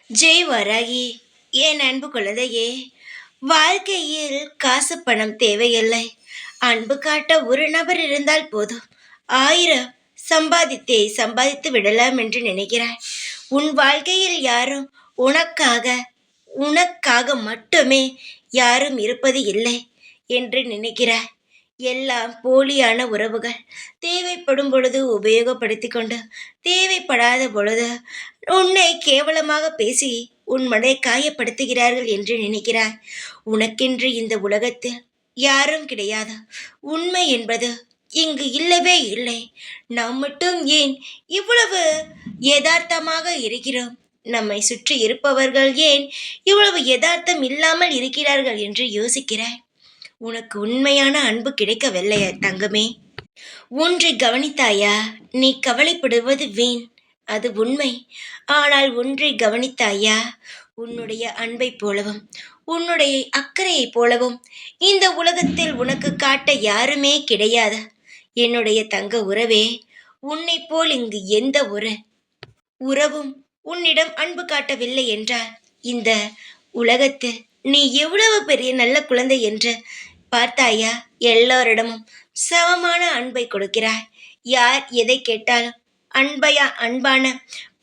ஜெய் வராகி, என் அன்பு குழந்தையே, வாழ்க்கையில் காசு பணம் தேவையில்லை. அன்பு காட்ட ஒரு நபர் இருந்தால் போதும். 1000 சம்பாதித்து விடலாம் என்று நினைக்கிறாய். உன் வாழ்க்கையில் யாரும் உனக்காக உனக்காக மட்டுமே யாரும் இருப்பது இல்லை என்று நினைக்கிறாய். எல்லாம் போலியான உறவுகள். தேவைப்படும் பொழுது உபயோகப்படுத்திக் கொண்டு, தேவைப்படாத பொழுது உன்னை கேவலமாக பேசி உன் மனதை காயப்படுத்துகிறார்கள் என்று நினைக்கிறாய். உனக்கென்று இந்த உலகத்தில் யாரும் கிடையாது. உண்மை என்பது இங்கு இல்லவே இல்லை. நாம் மட்டும் ஏன் இவ்வளவு யதார்த்தமாக இருக்கிறோம்? நம்மை சுற்றி இருப்பவர்கள் ஏன் இவ்வளவு யதார்த்தம் இல்லாமல் இருக்கிறார்கள் என்று யோசிக்கிறாய். உனக்கு உண்மையான அன்பு கிடைக்கவில்லை தங்கமே. ஒன்றை கவனித்தாயா? நீ கவலைப்படுவது வீண், அது உண்மை. ஆனால் ஒன்றை கவனித்தாயா? உன்னுடைய அன்பைப் போலவும் உன்னுடைய அக்கறையைப் போலவும் இந்த உலகத்தில் உனக்கு காட்ட யாருமே கிடையாது. என்னுடைய தங்க உறவே, உன்னை போல் இங்கு எந்த ஒரு உறவும் உன்னிடம் அன்பு காட்டவில்லை என்றால் இந்த உலகத்தில் நீ எவ்வளவு பெரிய நல்ல குழந்தை என்று பார்த்தாயா? எல்லோரிடமும் சமமான அன்பை கொடுக்கிறாய். யார் எதை கேட்டாலும் அன்பான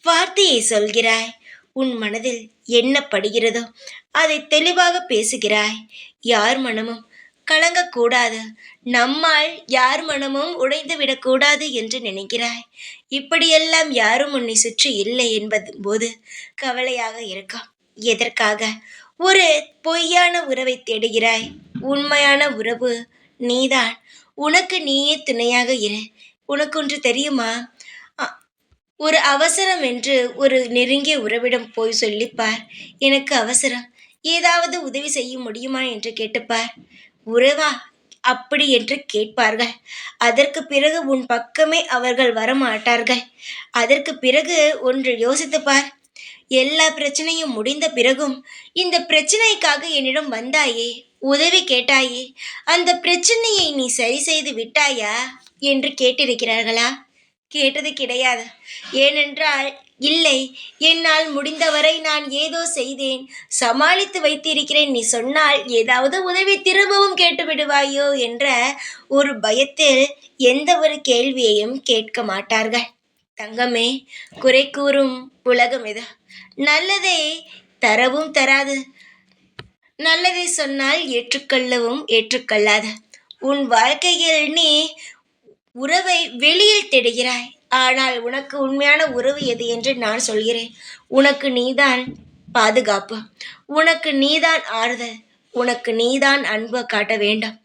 வார்த்தையை சொல்கிறாய். உன் மனதில் என்ன படுகிறதோ அதை தெளிவாக பேசுகிறாய். யார் மனமும் கலங்கக்கூடாது, நம்மால் யார் மனமும் உடைந்து விடக்கூடாது என்று நினைக்கிறாய். இப்படியெல்லாம் யாரும் உன்னை சுற்றி இல்லை என்பது போது கவலையாக இருக்கும். எதற்காக ஒரு பொய்யான உறவை தேடுகிறாய்? உண்மையான உறவு நீதான். உனக்கு நீயே துணையாக இரு. உனக்கொன்று தெரியுமா? ஒரு அவசரம் என்று ஒரு நெருங்கிய உறவிடம் போய் சொல்லிப்பார், எனக்கு அவசரம், ஏதாவது உதவி செய்ய முடியுமா என்று கேட்டுப்பார். உறவா அப்படி என்று கேட்பார்கள். அதற்கு பிறகு உன் பக்கமே அவர்கள் வரமாட்டார்கள். அதற்கு பிறகு ஒன்று யோசித்துப்பார். எல்லா பிரச்சனையும் முடிந்த பிறகும் இந்த பிரச்சனைக்காக என்னிடம் வந்தாயே, உதவி கேட்டாயே, அந்த பிரச்சனையை நீ சரி செய்து விட்டாயா என்று கேட்டிருக்கிறார்களா? கேட்டது கிடையாது. ஏனென்றால் இல்லை, என்னால் முடிந்தவரை நான் ஏதோ செய்தேன், சமாளித்து வைத்திருக்கிறேன், நீ சொன்னால் ஏதாவது உதவி திரும்பவும் கேட்டு விடுவாயோ என்ற ஒரு பயத்தில் எந்த ஒரு கேள்வியையும் கேட்க மாட்டார்கள். தங்கமே, குறை கூறும் உலகம் இது. நல்லதை தரவும் தராது, நல்லதை சொன்னால் ஏற்றுக்கொள்ளவும் ஏற்றுக்கொள்ளாது. உன் வாழ்க்கையில் நீ உறவை வெளியில் தேடுகிறாய். ஆனால் உனக்கு உண்மையான உறவு எது என்று நான் சொல்கிறேன். உனக்கு நீதான் பாதுகாப்பு, உனக்கு நீதான் ஆறுதல், உனக்கு நீதான் அன்பு காட்ட வேண்டும்.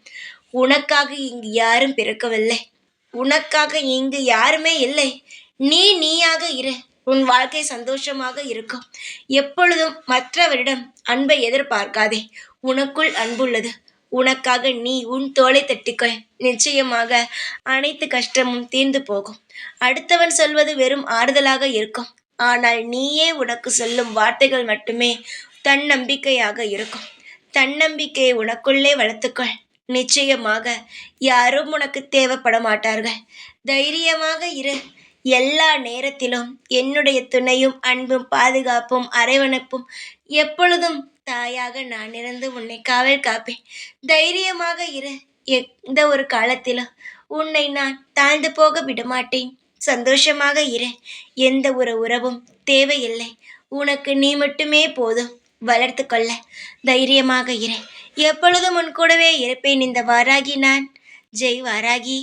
உனக்காக இங்கு யாரும் பிறக்கவில்லை. உனக்காக இங்கு யாருமே இல்லை. நீ நீயாக இரு. உன் வாழ்க்கை சந்தோஷமாக இருக்கும். எப்பொழுதும் மற்றவரிடம் அன்பை எதிர்பார்க்காதே. உனக்குள் அன்புள்ளது. உனக்காக நீ உன் தோளை தட்டிக்கொள். நிச்சயமாக அனைத்து கஷ்டமும் தீர்ந்து போகும். அடுத்தவன் சொல்வது வெறும் ஆறுதலாக இருக்கும். ஆனால் நீயே உனக்கு சொல்லும் வார்த்தைகள் மட்டுமே தன்னம்பிக்கையாக இருக்கும். தன்னம்பிக்கையை உனக்குள்ளே வளர்த்துக்கொள். நிச்சயமாக யாரும் உனக்கு தேவைப்பட மாட்டார்கள். தைரியமாக இரு. எல்லா நேரத்திலும் என்னுடைய துணையும் அன்பும் பாதுகாப்பும் அரவணைப்பும் எப்பொழுதும் தாயாக நான் இருந்து உன்னை காவல் காப்பேன். தைரியமாக இரு. எந்த ஒரு காலத்திலும் உன்னை நான் தாழ்ந்து போக விடமாட்டேன். சந்தோஷமாக இரு. எந்த ஒரு உறவும் தேவையில்லை. உனக்கு நீ மட்டுமே போதும். வளர்த்து கொள்ள தைரியமாக இரு. எப்பொழுதும் உன் கூடவே இருப்பேன். இந்த வாராகி நான். ஜெய் வாராகி.